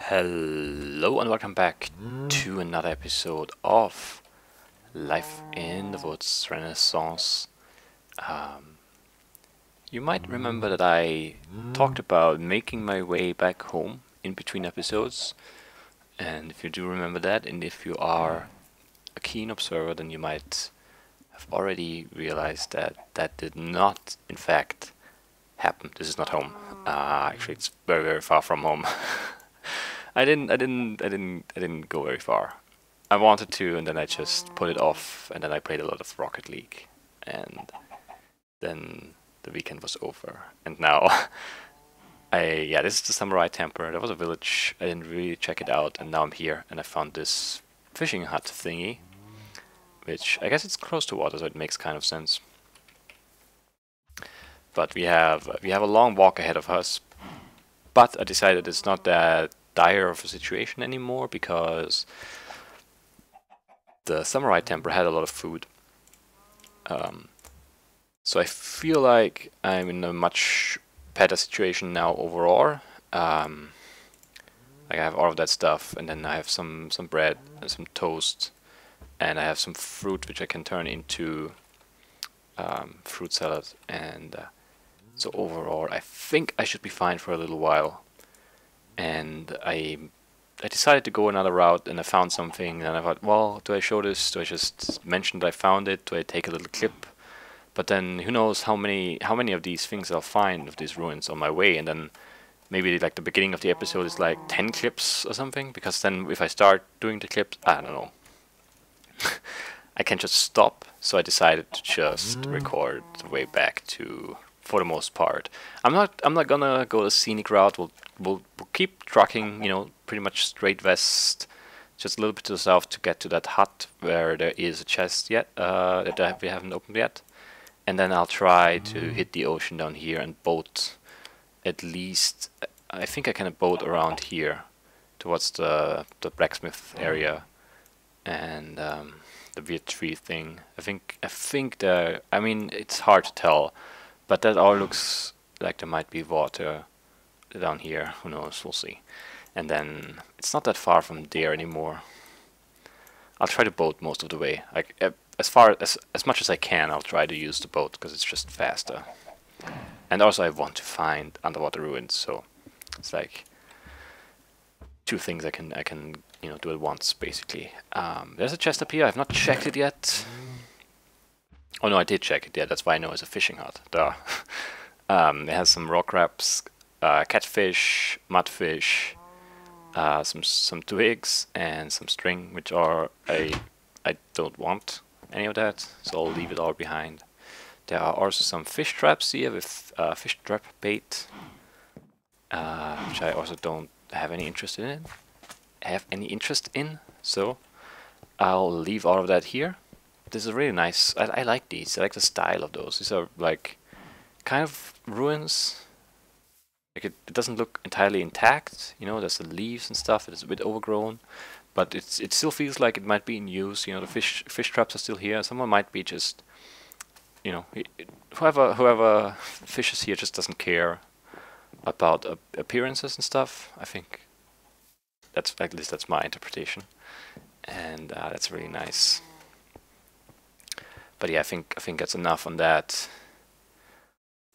Hello and welcome back to another episode of Life in the Woods Renaissance. You might remember that I talked about making my way back home in between episodes, and if you do remember that, and if you are a keen observer, then you might have already realized that that did not, in fact, happen. This is not home. Actually, it's very, very far from home. I didn't go very far. I wanted to, and then I just put it off, and then I played a lot of Rocket League, and then the weekend was over. And now, this is the Samurai Temple. There was a village. I didn't really check it out, and now I'm here, and I found this fishing hut thingy, which I guess it's close to water, so it makes kind of sense. But we have a long walk ahead of us. But I decided it's not that dire of a situation anymore because the Samurai Temple had a lot of food. So I feel like I'm in a much better situation now overall. Like I have all of that stuff, and then I have some bread and some toast, and I have some fruit which I can turn into fruit salad. And so overall, I think I should be fine for a little while. And I decided to go another route, and I found something, and I thought, well, do I show this? Do I just mention that I found it? Do I take a little clip? But then who knows how many of these things I'll find of these ruins on my way, and then maybe like the beginning of the episode is like 10 clips or something, because then if I start doing the clips, I don't know. I can just stop, so I decided to just record the way back to, for the most part. I'm not gonna go the scenic route. We'll keep trucking, pretty much straight west, just a little bit to the south to get to that hut where there is a chest yet that we haven't opened yet. And then I'll try to hit the ocean down here and boat at least. I think I can boat around here towards the blacksmith area and the weird tree thing. I think there. I mean, it's hard to tell, but that all looks like there might be water down here. Who knows? We'll see. And then it's not that far from there anymore. I'll try to boat most of the way. Like as much as I can, I'll try to use the boat because it's just faster. And also, I want to find underwater ruins, so it's like two things I can do at once basically. There's a chest up here. I've not checked it yet. Oh no, I did check it. Yeah, that's why I know it's a fishing hut. Duh. It has some rock crabs, catfish, mudfish, some twigs, and some string, which are I don't want any of that, so I'll leave it all behind. There are also some fish traps here with fish trap bait, which I also don't have any interest in. So I'll leave all of that here. This is really nice. I like these. I like the style of those. These are like kind of ruins. Like it doesn't look entirely intact. There's the leaves and stuff. It's a bit overgrown, but it still feels like it might be in use. The fish traps are still here. Someone might be just, whoever fishes here just doesn't care about appearances and stuff. I think at least that's my interpretation, and that's really nice. But yeah, I think that's enough on that.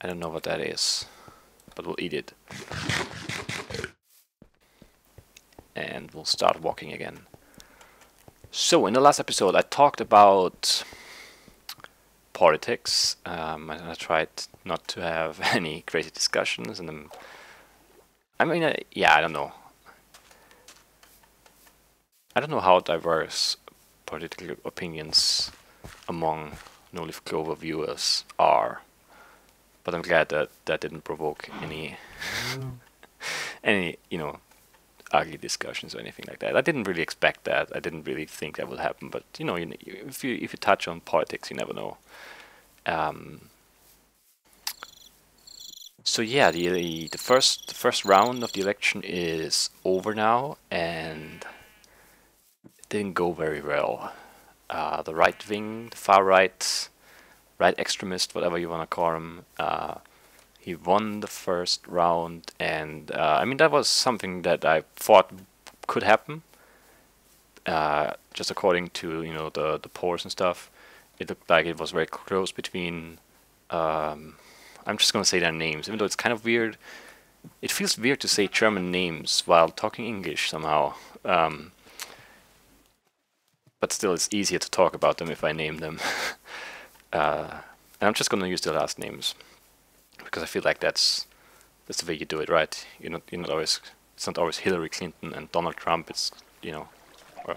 I don't know what that is, but we'll eat it. And we'll start walking again. So, in the last episode, I talked about politics, and I tried not to have any crazy discussions, and I don't know. I don't know how diverse political opinions among No Leaf Clover viewers are, but I'm glad that that didn't provoke any ugly discussions or anything like that. I didn't really expect that. I didn't really think that would happen, but if you touch on politics, you never know. So yeah, the first round of the election is over now, and it didn't go very well. The right wing, the far right extremist, whatever you want to call him, he won the first round, and I mean that was something that I thought could happen. Just according to the polls and stuff, it looked like it was very close between. I'm just gonna say their names, even though it's kind of weird. It feels weird to say German names while talking English somehow. But still, it's easier to talk about them if I name them. And I'm just gonna use the last names because I feel like that's the way you do it, right? You're not always. It's not always Hillary Clinton and Donald Trump. It's or,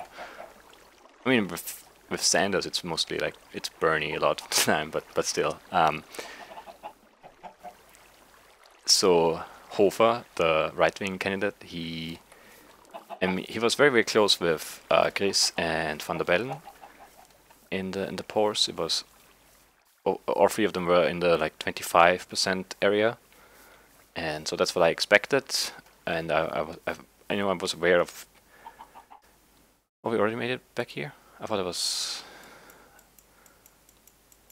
I mean with Sanders, it's mostly like it's Bernie a lot of the time, but still. So Hofer, the right-wing candidate, he was very close with Chris and Van der Bellen in the polls. It was all three of them were in the like 25% area, and so that's what I expected. And I was aware of. Oh, we already made it back here? I thought it was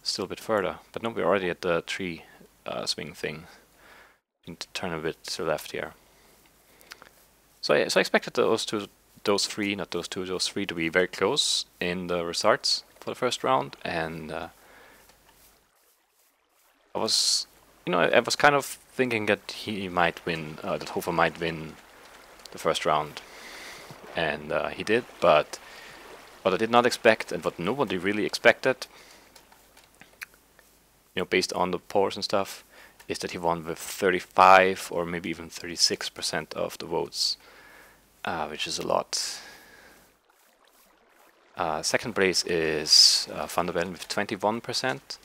still a bit further, but no, we're already at the tree swing thing. Need to turn a bit to the left here. So I expected those three to be very close in the results for the first round, and I was kind of thinking that he might win, that Hofer might win the first round, and he did. But what I did not expect, and what nobody really expected, based on the polls and stuff, is that he won with 35 or maybe even 36% of the votes, which is a lot. Second place is Van der Bellen with 21%,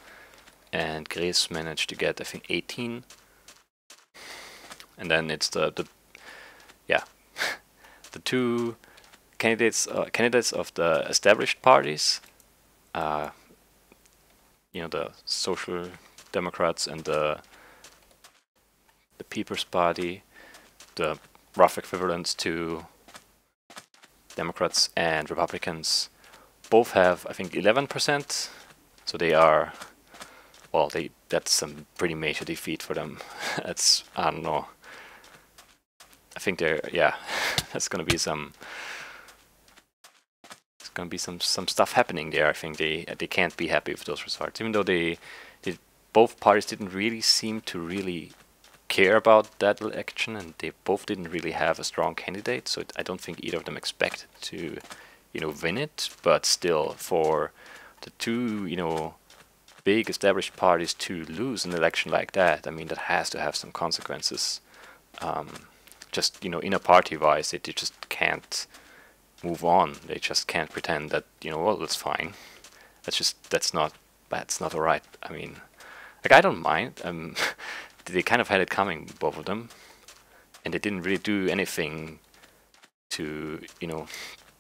and Grace managed to get, I think, 18. And then it's the two candidates of the established parties, the Social Democrats and the People's Party, the rough equivalents to Democrats and Republicans, both have, I think, 11%. So they are, well, that's some pretty major defeat for them. That's, I don't know. I think that's gonna be some. It's gonna be some stuff happening there. I think they can't be happy with those results, even though both parties didn't really seem to really care about that election, and they both didn't really have a strong candidate. So I don't think either of them expected to, win it. But still, for the two, big established parties to lose an election like that, I mean, that has to have some consequences. Just inner party wise, they just can't move on. They just can't pretend that well, that's fine. That's not alright. I mean, like, I don't mind. They kind of had it coming, both of them, and they didn't really do anything to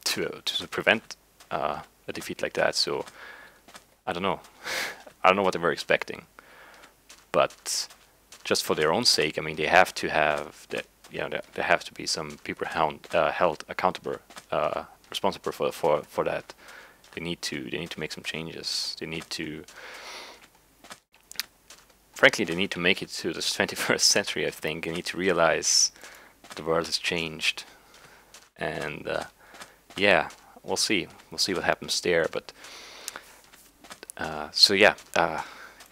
to prevent a defeat like that. So I don't know. I don't know what they were expecting, but just for their own sake, I mean, they have to have that. There have to be some people held accountable, responsible for that. They need to make some changes. They need to. Frankly, they need to make it to the 21st century. I think they need to realize the world has changed, and we'll see. We'll see what happens there. But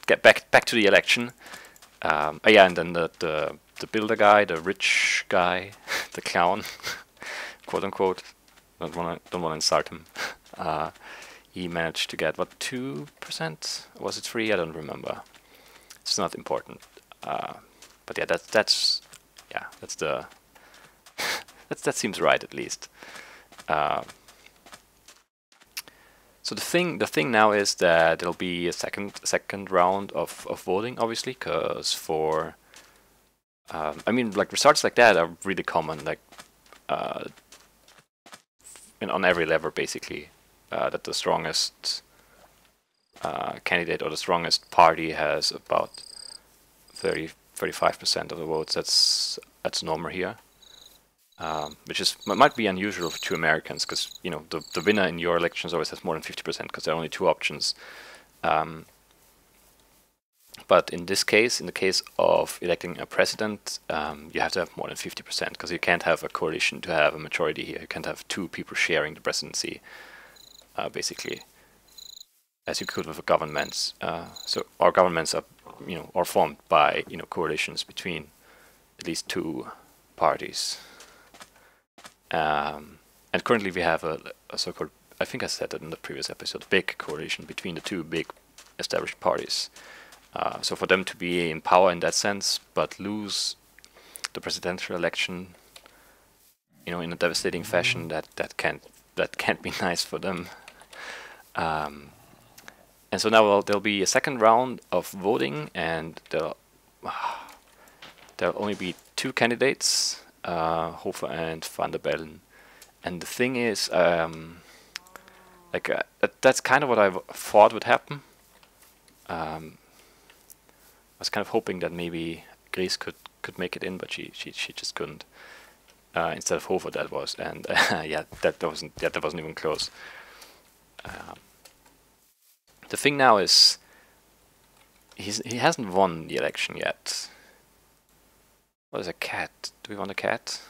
get back to the election. And then the builder guy, the rich guy, the clown, quote unquote. Don't want to insult him. He managed to get what, 2%? Was it 3? I don't remember. It's not important. But yeah, that's the that seems right, at least. So the thing now is that there'll be a second round of voting, obviously, because for I mean, like, results like that are really common, like on every level, basically, that the strongest candidate or the strongest party has about 35% of the votes. That's normal here, which might be unusual to Americans, because the winner in your elections always has more than 50%, because there are only two options. But in this case, in the case of electing a president, you have to have more than 50%, because you can't have a coalition to have a majority here. You can't have two people sharing the presidency, basically, as you could with a government. So our governments are, are formed by, coalitions between at least two parties. And currently we have a so-called, I think I said that in the previous episode, big coalition between the two big established parties. So for them to be in power in that sense, but lose the presidential election, in a devastating fashion, that can't be nice for them. And so now there'll be a second round of voting, and there'll only be two candidates, Hofer and Van der Bellen. And the thing is, that's kind of what I thought would happen. I was kind of hoping that maybe Grace could make it in, but she just couldn't. Instead of Hofer, that was, and that wasn't even close. The thing now is, he hasn't won the election yet. What is a cat? Do we want a cat?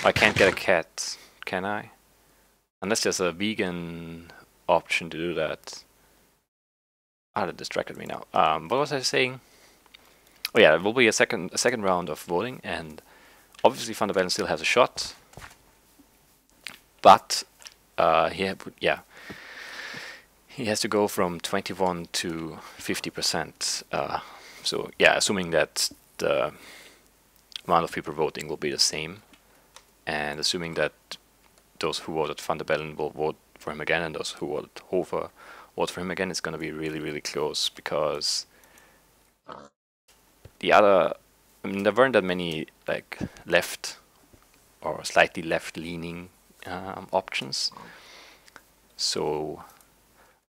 I can't get a cat, can I? Unless there's a vegan option to do that. That distracted me now. What was I saying? Oh yeah, there will be a second round of voting, and obviously Van der Bellen still has a shot. But he has to go from 21 to 50%. So yeah, assuming that the amount of people voting will be the same, and assuming that those who voted Van der Bellen will vote for him again, and those who voted Hofer vote for him again, it's going to be really, really close, because the other, there weren't that many like left or slightly left-leaning options. So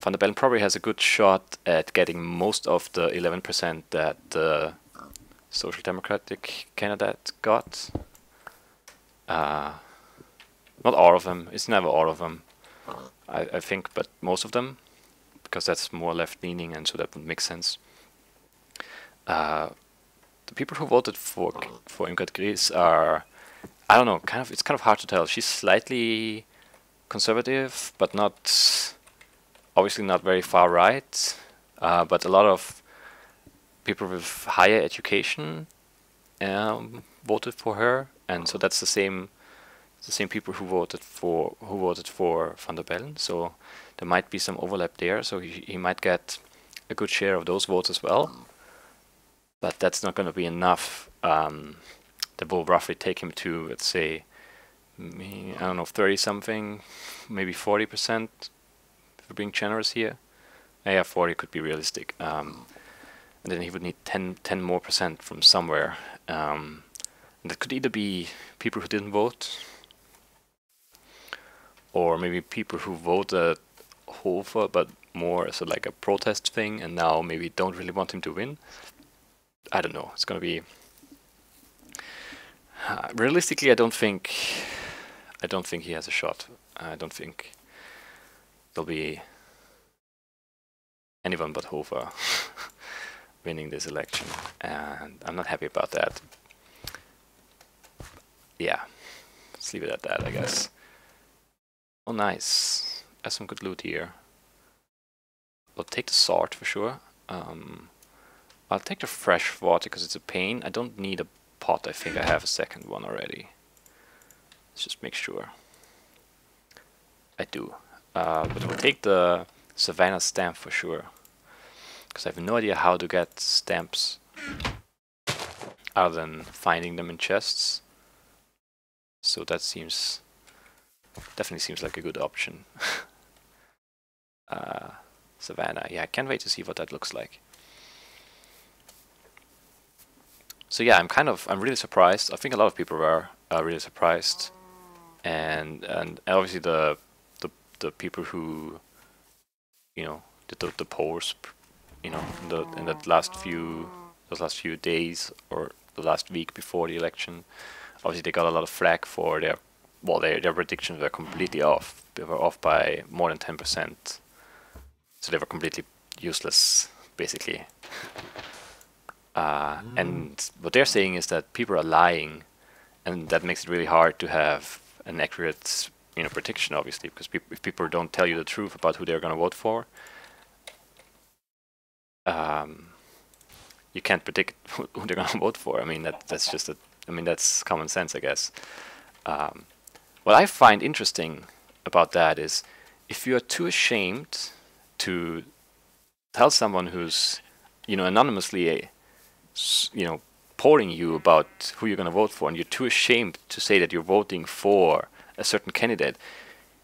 Van der Bellen probably has a good shot at getting most of the 11% that the Social Democratic candidate got. Not all of them. It's never all of them, I think, but most of them, because that's more left-leaning, and so that would make sense. The people who voted for Irmgard Gries are, I don't know, it's kind of hard to tell. She's slightly conservative, but not, obviously not very far right. But a lot of people with higher education voted for her, and so that's the same people who voted for Van der Bellen. So there might be some overlap there. So he might get a good share of those votes as well. But that's not going to be enough. That will roughly take him to, let's say, I don't know, 30-something, maybe 40%, if we're being generous here. Yeah, 40 could be realistic. And then he would need 10 more % from somewhere. And that could either be people who didn't vote, or maybe people who voted Hofer, but more as like a protest thing, and now maybe don't really want him to win. I don't know. It's going to be realistically. I don't think he has a shot. I don't think there'll be anyone but Hofer winning this election, and I'm not happy about that. Yeah, let's leave it at that, I guess. Oh, nice. There's some good loot here. I'll take the sword for sure. I'll take the fresh water because it's a pain. I don't need a pot. I think I have a second one already. Let's just make sure. I do. But we'll take the Savannah stamp for sure, because I have no idea how to get stamps other than finding them in chests. So that definitely seems like a good option. Savannah, yeah, I can't wait to see what that looks like. So yeah, I'm really surprised. I think a lot of people were really surprised, and obviously the people who, did the polls, in those last few days or the last week before the election, obviously they got a lot of flack for their predictions were completely off. They were off by more than 10%. So they were completely useless, basically. And what they're saying is that people are lying, and that makes it really hard to have an accurate, prediction, obviously, because if people don't tell you the truth about who they're going to vote for, you can't predict who they're going to vote for. I mean, that's just that's common sense, I guess. What I find interesting about that is if you are too ashamed to tell someone who's, anonymously, polling you about who you're going to vote for, and you're too ashamed to say that you're voting for a certain candidate,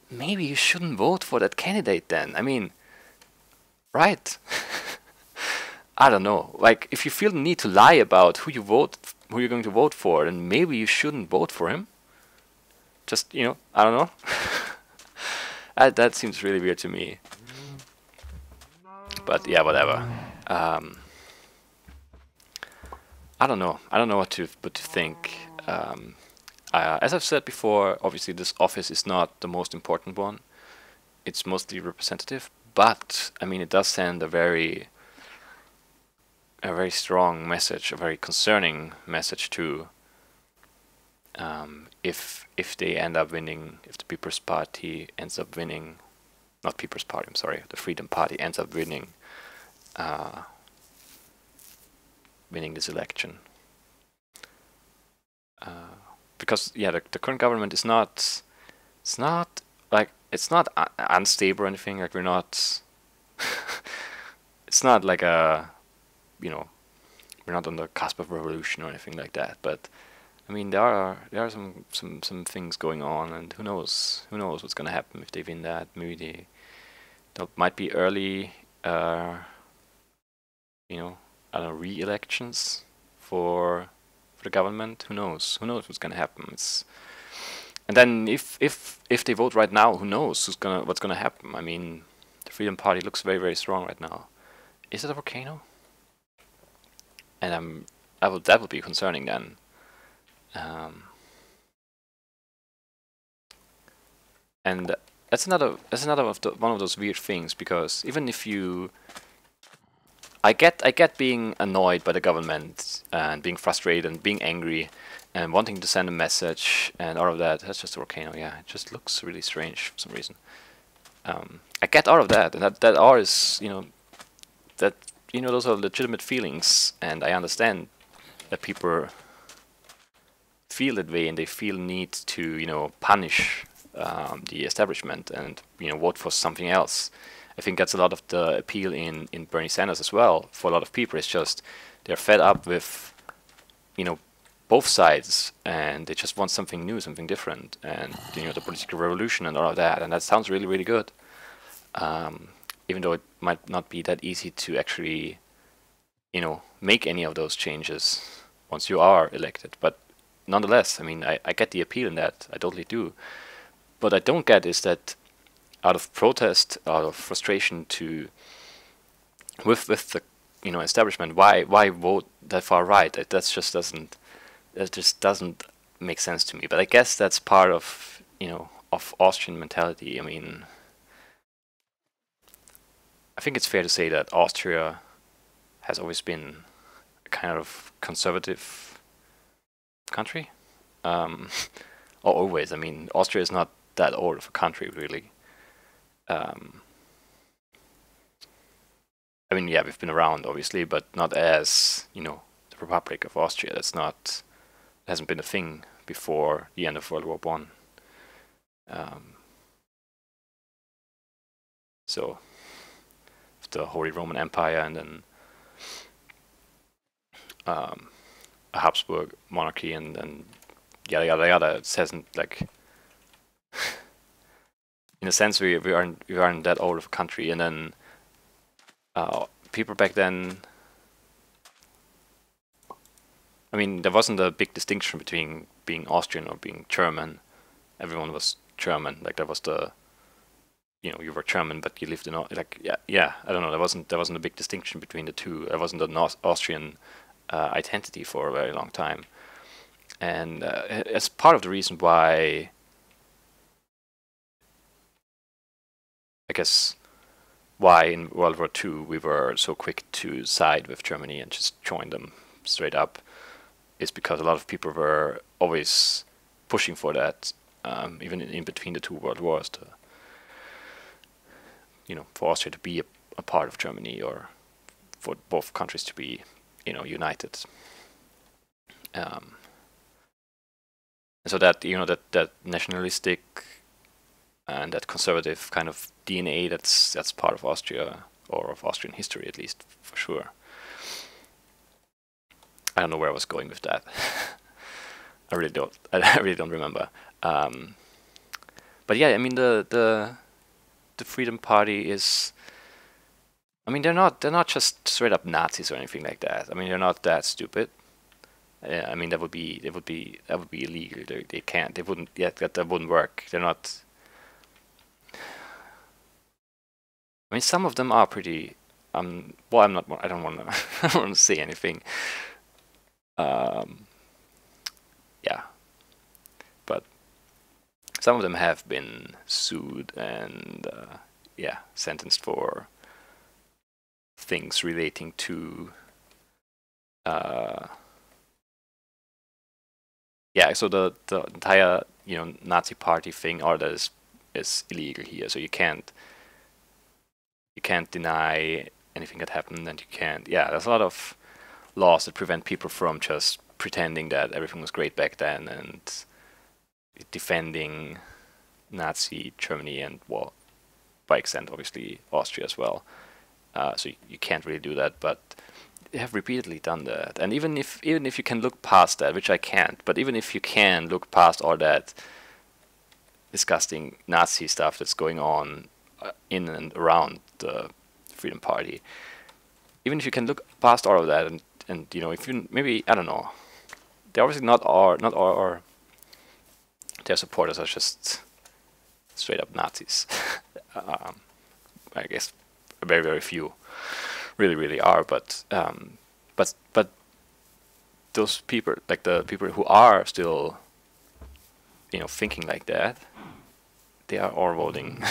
maybe you shouldn't vote for that candidate then. I mean, right? I don't know. Like, if you feel the need to lie about who you're going to vote for, then maybe you shouldn't vote for him. Just, I don't know. That seems really weird to me. But yeah, whatever. I don't know. I don't know what to think. As I've said before, obviously this office is not the most important one. It's mostly representative, but I mean, it does send a very strong message, a very concerning message to if they end up winning, if the People's Party ends up winning, not People's Party, I'm sorry, the Freedom Party ends up winning this election. Because yeah, the current government is not, it's not unstable or anything. Like, we're not, it's not like we're not on the cusp of revolution or anything like that. But I mean, there are some things going on, and who knows what's gonna happen if they win that. Maybe there might be early, I don't know, re-elections for the government. Who knows what's gonna happen. And then if they vote right now, who knows what's gonna happen. I mean, the Freedom Party looks very, very strong right now. Is it a volcano? And that would be concerning then. And that's another one of those weird things, because even if I get being annoyed by the government and being frustrated and being angry and wanting to send a message and all of that. That's just a volcano. Yeah, it just looks really strange for some reason. I get all of that, and that all is, those are legitimate feelings, and I understand that people feel that way and they feel need to punish the establishment and vote for something else. I think that's a lot of the appeal in Bernie Sanders as well. For a lot of people, it's just they're fed up with both sides, and they just want something new, something different, and the political revolution and all of that. And that sounds really, really good. Even though it might not be that easy to actually make any of those changes once you are elected. But nonetheless, I mean, I get the appeal in that. I totally do. What I don't get is that out of protest, out of frustration with the establishment, why vote that far right? That just doesn't make sense to me. But I guess that's part of of Austrian mentality. I mean, I think it's fair to say that Austria has always been a kind of conservative country. Or always. I mean, Austria is not that old of a country, really. I mean, yeah, we've been around, obviously, but not as, the Republic of Austria. Hasn't been a thing before the end of World War One. So, the Holy Roman Empire, and then a Habsburg monarchy, and then yada yada yada. It hasn't, like, in a sense, we aren't that old of a country. And then people back then, I mean, there wasn't a big distinction between being Austrian or being German. Everyone was German. Like, there was you were German, but you lived in, like, yeah. I don't know. There wasn't a big distinction between the two. There wasn't an Austrian identity for a very long time, and as part of the reason why, I guess, why in World War II we were so quick to side with Germany and just join them straight up is because a lot of people were always pushing for that, even in between the two world wars, to, for Austria to be a part of Germany, or for both countries to be, united. And so that that nationalistic and that conservative kind of DNA, that's part of Austria, or of Austrian history at least, for sure. I don't know where I was going with that. I really don't. I really don't remember. But yeah, I mean the Freedom Party is. I mean they're not just straight up Nazis or anything like that. I mean they're not that stupid. I mean that would be illegal. They can't. They wouldn't. Yeah, that wouldn't work. They're not. I mean some of them are pretty. Well, I'm not. I don't want to. I don't want to say anything. Yeah, but some of them have been sued and yeah, sentenced for things relating to yeah. So the entire Nazi party thing, all that is illegal here. So you can't deny anything that happened, and you can't. Yeah, there's a lot of laws that prevent people from just pretending that everything was great back then and defending Nazi Germany and, well, by extent, obviously Austria as well. So you can't really do that, but they have repeatedly done that. And even if you can look past that, which I can't, but even if you can look past all that disgusting Nazi stuff that's going on in and around the Freedom Party, even if you can look past all of that, and if you maybe, I don't know, they're obviously not all their supporters are just straight up Nazis. I guess very, very few really are, but those people, like the people who are still thinking like that, they are all voting.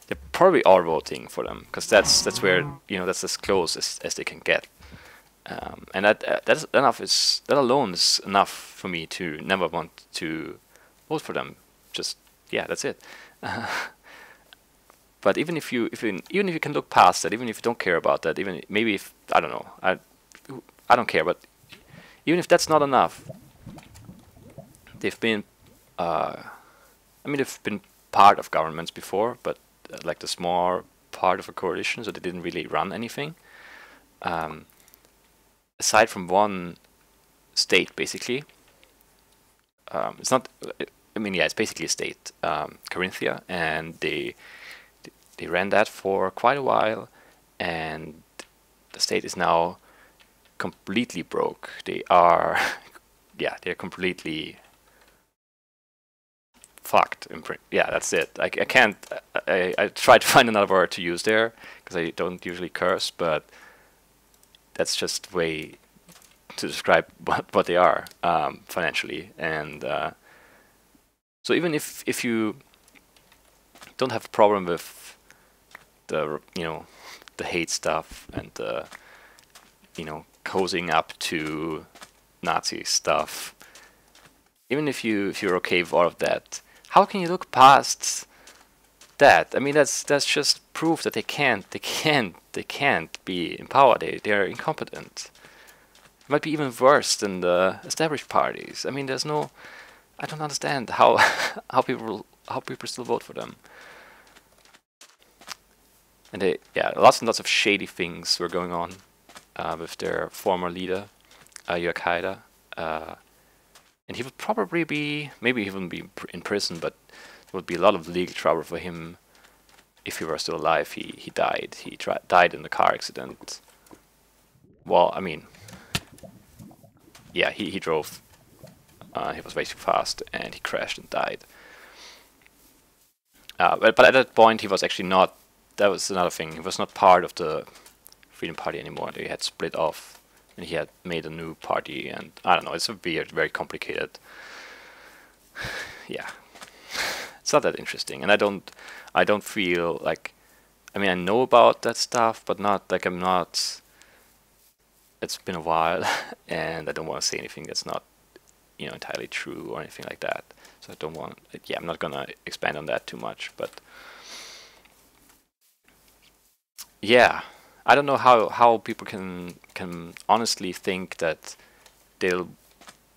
They're probably all voting for them, because that's where that's as close as they can get. And that alone is enough for me to never want to vote for them. Just, yeah, that's it. But even if you can look past that, even if you don't care about that, even maybe if, I don't know, I don't care, but even if that's not enough, they've been they've been part of governments before, but like the small part of a coalition, so they didn't really run anything. Aside from one state, basically, it's not. I mean, yeah, it's basically a state, Carinthia, and they ran that for quite a while, and the state is now completely broke. They are, yeah, they're completely fucked. Yeah, that's it. I can't. I tried to find another word to use there because I don't usually curse, but that's just way to describe what they are financially. And so even if you don't have a problem with the the hate stuff and the cozying up to Nazi stuff, even if you're okay with all of that, how can you look past that? I mean, that's just proof that they can't be in power. They're incompetent. It might be even worse than the established parties. I mean, I don't understand how people still vote for them. And lots and lots of shady things were going on with their former leader, Jörg Haider. And he would probably be, maybe he wouldn't be in prison, but there would be a lot of legal trouble for him if he were still alive. He died. He died in a car accident. Well, I mean, yeah, he drove. He was way too fast, and he crashed and died. But at that point, he was actually not. That was another thing. He was not part of the Freedom Party anymore. They had split off, and he had made a new party. And I don't know. It's a weird, very complicated. Yeah, it's not that interesting, and I don't feel like I mean, I know about that stuff, but not like I'm not. It's been a while, and I don't want to say anything that's not, entirely true or anything like that. So I don't want. Yeah, I'm not gonna expand on that too much, but yeah, I don't know how people can honestly think that they'll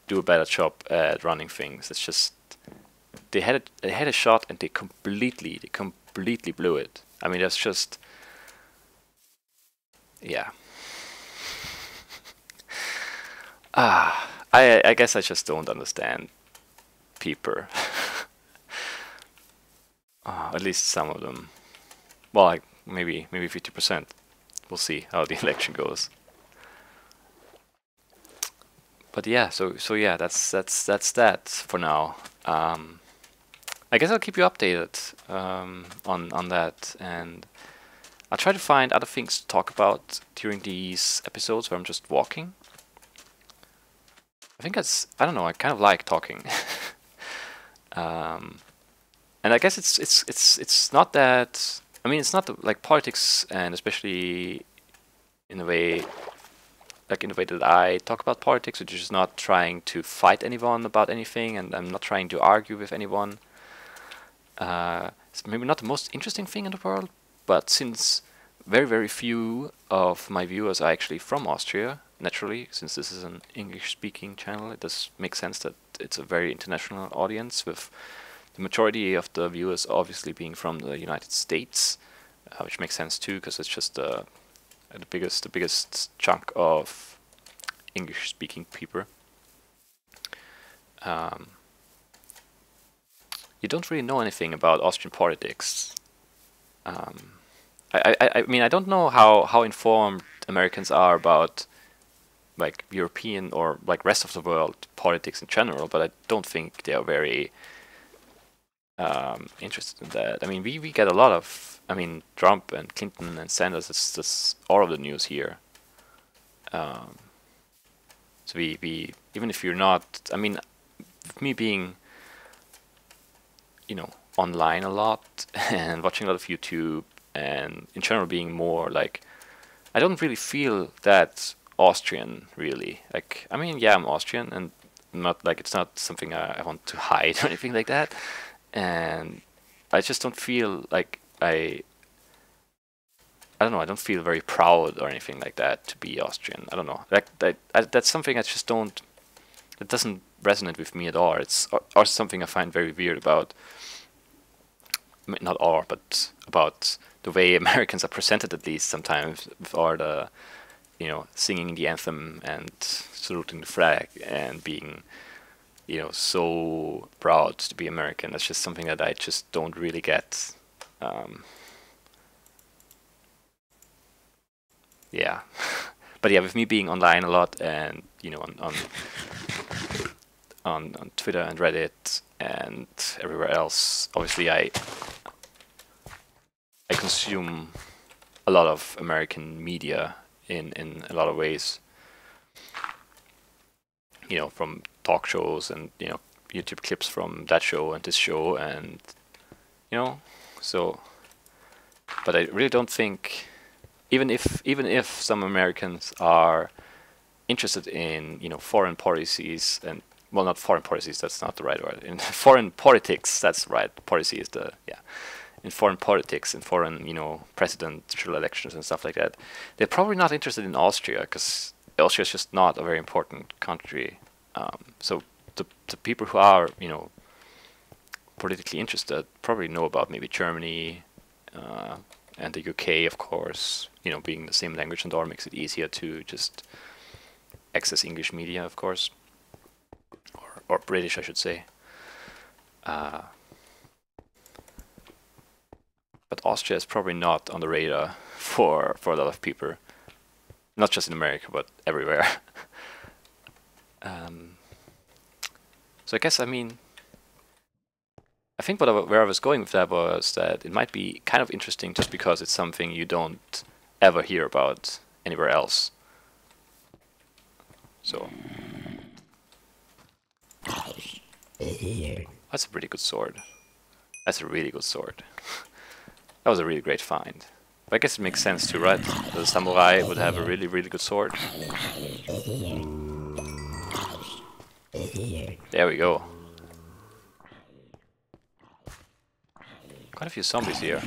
do a better job at running things. It's just they had a shot and they completely blew it. I mean, that's just yeah. I guess I just don't understand people. At least some of them. Well, like maybe 50%. We'll see how the election goes. But yeah, so yeah, that's that for now. I guess I'll keep you updated on that, and I'll try to find other things to talk about during these episodes where I'm just walking. I think I don't know, I kind of like talking. um, and I guess it's not that. I mean, it's not like politics, and especially in a way, like in the way that I talk about politics, which is not trying to fight anyone about anything, and I'm not trying to argue with anyone. It's maybe not the most interesting thing in the world, but since very few of my viewers are actually from Austria, naturally, since this is an English-speaking channel, it does make sense that it's a very international audience, with the majority of the viewers obviously being from the United States, which makes sense too, because it's just the biggest chunk of English-speaking people. You don't really know anything about Austrian politics. I mean, I don't know how informed Americans are about like European or like rest of the world politics in general, but I don't think they are very interested in that. I mean, we get a lot of, I mean, Trump and Clinton and Sanders, it's all of the news here. So we even if you're not, I mean, me being, online a lot and watching a lot of YouTube, and in general being more like, I don't really feel that Austrian really. Like, I mean, yeah, I'm Austrian, and not like it's not something I want to hide or anything like that. And I just don't feel like I don't know. I don't feel very proud or anything like that to be Austrian. I don't know. Like that's something I just don't. It doesn't resonate with me at all. It's or something I find very weird about. I mean, not all, but about the way Americans are presented, at least sometimes, with all the, singing the anthem and saluting the flag and being, so proud to be American. That's just something that I just don't really get. Yeah, but yeah, with me being online a lot, and on Twitter and Reddit and everywhere else, obviously I consume a lot of American media in a lot of ways. From talk shows and YouTube clips from that show and this show, and so. But I really don't think, even if some Americans are interested in foreign policies, and well, not foreign policies, that's not the right word, in foreign politics, that's right, policy is the, yeah, in foreign politics, in foreign presidential elections and stuff like that, they're probably not interested in Austria, because Austria is just not a very important country. So the people who are politically interested probably know about maybe Germany, and the UK, of course, being the same language and all makes it easier to just access English media, of course, or British, I should say. But Austria is probably not on the radar for a lot of people, not just in America, but everywhere. So I guess, I mean, I think where I was going with that was that it might be kind of interesting just because it's something you don't ever hear about anywhere else. So that's a pretty good sword. That's a really good sword. That was a really great find. But I guess it makes sense too, right? The samurai would have a really, really good sword. There we go. Quite a few zombies here.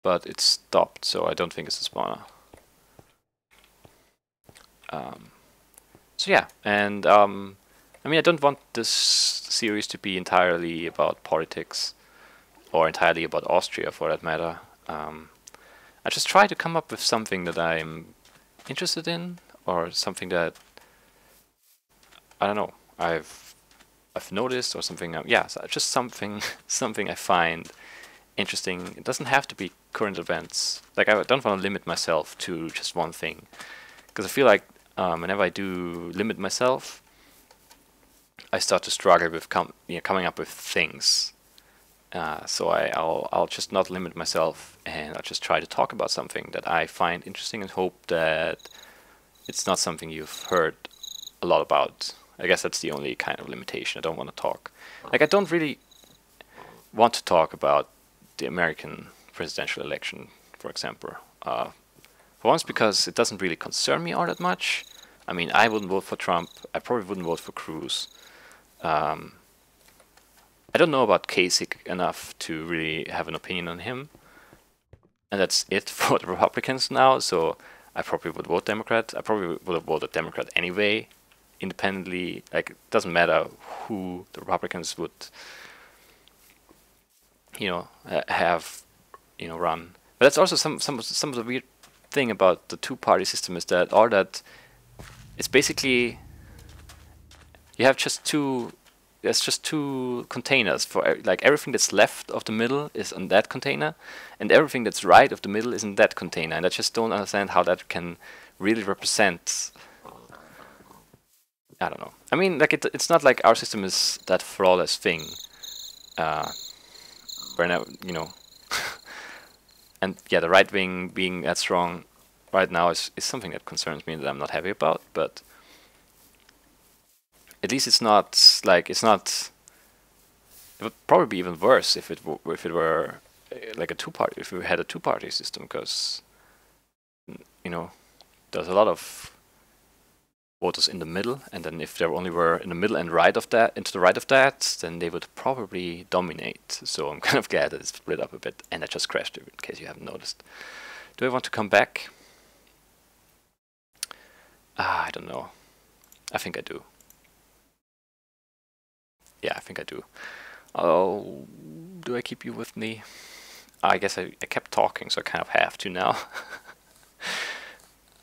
But it's stopped, so I don't think it's a spawner. So yeah, and I mean, I don't want this series to be entirely about politics, or entirely about Austria for that matter. I just try to come up with something that I'm interested in, or something that, I don't know, I've noticed, or something. Yeah, so just something something I find interesting. It doesn't have to be current events. Like, I don't want to limit myself to just one thing, because I feel like whenever I do limit myself, I start to struggle with coming up with things. So I'll just not limit myself, and I'll just try to talk about something that I find interesting and hope that it's not something you've heard a lot about. I guess that's the only kind of limitation. I don't want to talk. Like, I don't really want to talk about the American presidential election, for example. For once, because it doesn't really concern me all that much. I mean, I wouldn't vote for Trump. I probably wouldn't vote for Cruz. I don't know about Kasich enough to really have an opinion on him. And that's it for the Republicans now, so I probably would vote Democrat. I probably would have voted Democrat anyway, independently. Like, it doesn't matter who the Republicans would, have, run. But that's also some of the weird thing about the two-party system, is that all that, it's basically, you have just two. There's just two containers for, like, everything that's left of the middle is on that container, and everything that's right of the middle is in that container. And I just don't understand how that can really represent. I don't know. I mean, like, it's not like our system is that flawless thing. Where now, and yeah, the right wing being that strong right now is something that concerns me, that I'm not happy about. But at least it's not like, it's not. It would probably be even worse if it were like a two-party, if we had a two-party system, because there's a lot of voters in the middle, and then if there only were in the middle and right of that, and to the right of that, then they would probably dominate. So I'm kind of glad that it's split up a bit, and I just crashed it in case you haven't noticed. Do I want to come back? I don't know. I think I do. Yeah, I think I do. Oh, do I keep you with me? I guess I kept talking, so I kind of have to now.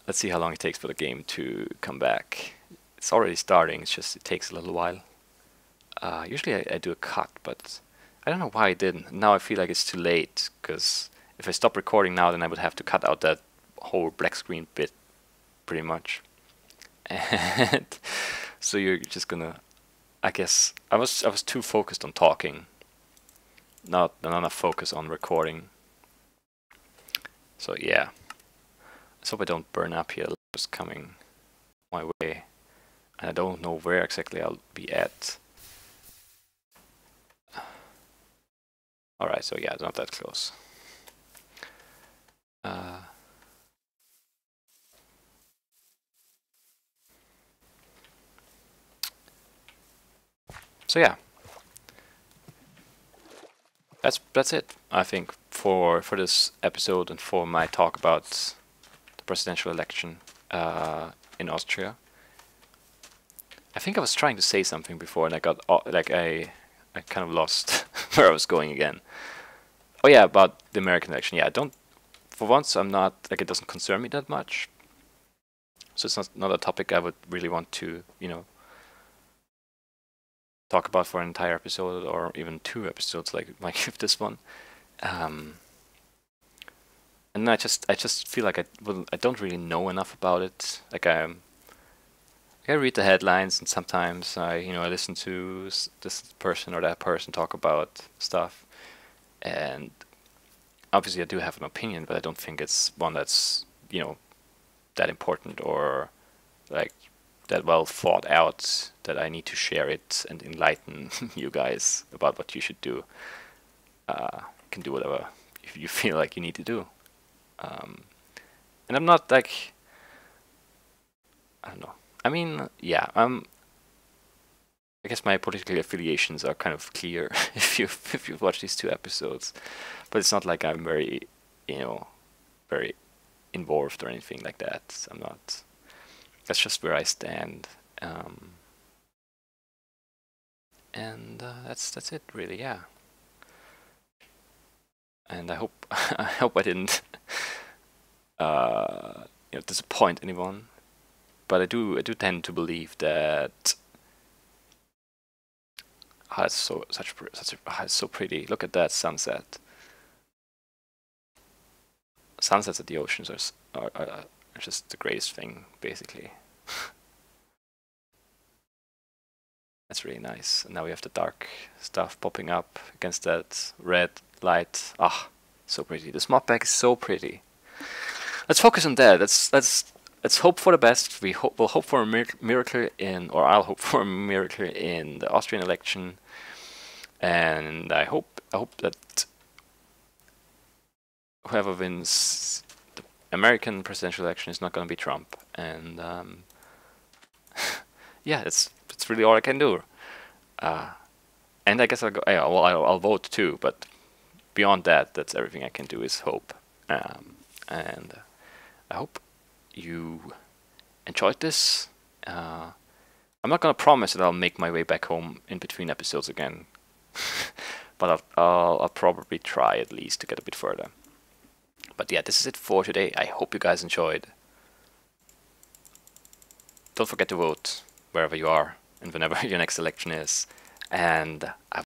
Let's see how long it takes for the game to come back. It's already starting, it's just, it takes a little while. Usually I do a cut, but I don't know why I didn't. Now I feel like it's too late, because if I stop recording now, then I would have to cut out that whole black screen bit, pretty much. And so you're just gonna, I guess, I was too focused on talking, not enough focus on recording. So yeah, let's hope I don't burn up here. It's coming my way, and I don't know where exactly I'll be at. Alright, so yeah, it's not that close. So yeah, that's it, I think, for this episode and for my talk about the presidential election in Austria. I think I was trying to say something before, and I got I kind of lost where I was going again. Oh yeah, about the American election. Yeah, for once I'm not, like, it doesn't concern me that much. So it's not a topic I would really want to, talk about for an entire episode, or even 2 episodes like this one. And I just feel like I don't really know enough about it. Like, I read the headlines, and sometimes I listen to this person or that person talk about stuff, and obviously I do have an opinion, but I don't think it's one that's that important, or like that well thought out, that I need to share it and enlighten you guys about what you should do. can do whatever you feel like you need to do. And I'm not like, I don't know. I mean, yeah, I guess my political affiliations are kind of clear if you've watched these 2 episodes, but it's not like I'm very, very involved or anything like that. I'm not. That's just where I stand, and that's it really. Yeah. And I hope I didn't disappoint anyone, but I do tend to believe that it's so pretty. Look at that sunset. Sunsets at the oceans are just the greatest thing, basically. That's really nice. And now we have the dark stuff popping up against that red light. Ah, so pretty. This modpack is so pretty. Let's focus on that. Let's hope for the best. We'll hope for a miracle or I'll hope for a miracle in the Austrian election, and I hope that whoever wins the American presidential election is not going to be Trump. And yeah, that's really all I can do. And I guess I'll go. Yeah, well, I'll vote too. But beyond that, that's everything I can do is hope. And I hope you enjoyed this. I'm not gonna promise that I'll make my way back home in between episodes again, but I'll probably try at least to get a bit further. But yeah, this is it for today. I hope you guys enjoyed. Don't forget to vote wherever you are and whenever your next election is. And I